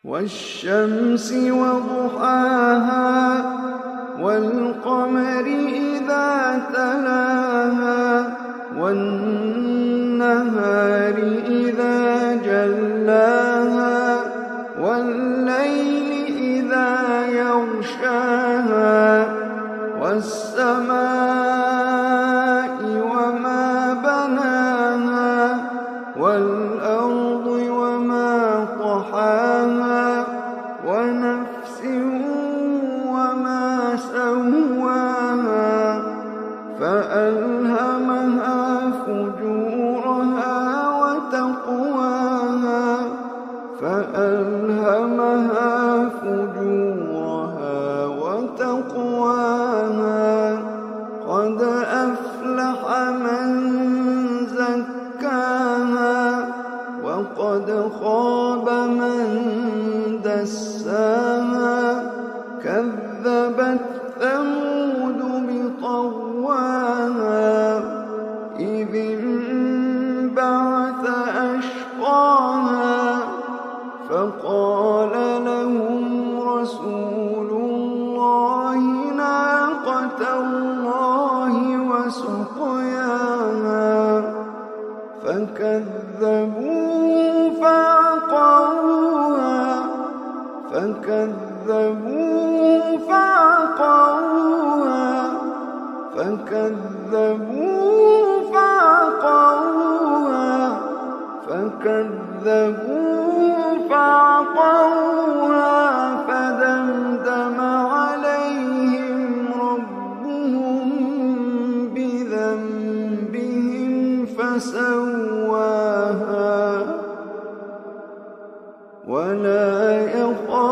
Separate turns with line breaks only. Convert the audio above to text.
والشمس وضحاها والقمر إذا تلاها والنهار إذا جلاها والليل إذا يغشاها والسماء وما بناها والأرض وما طحاها ونفس وما سواها فألهمها فجورها وتقواها فألهمها فجورها وتقواها قد أفلح من زكاها وقد خاب من دساها كذبت ثمود بطغواها إذ انبعث أشقاها فقال لهم رسول الله ناقة الله وسقياها فكذبوه فعقروها فدمدم عليهم ربهم بذنبهم فسواها ولا يخاف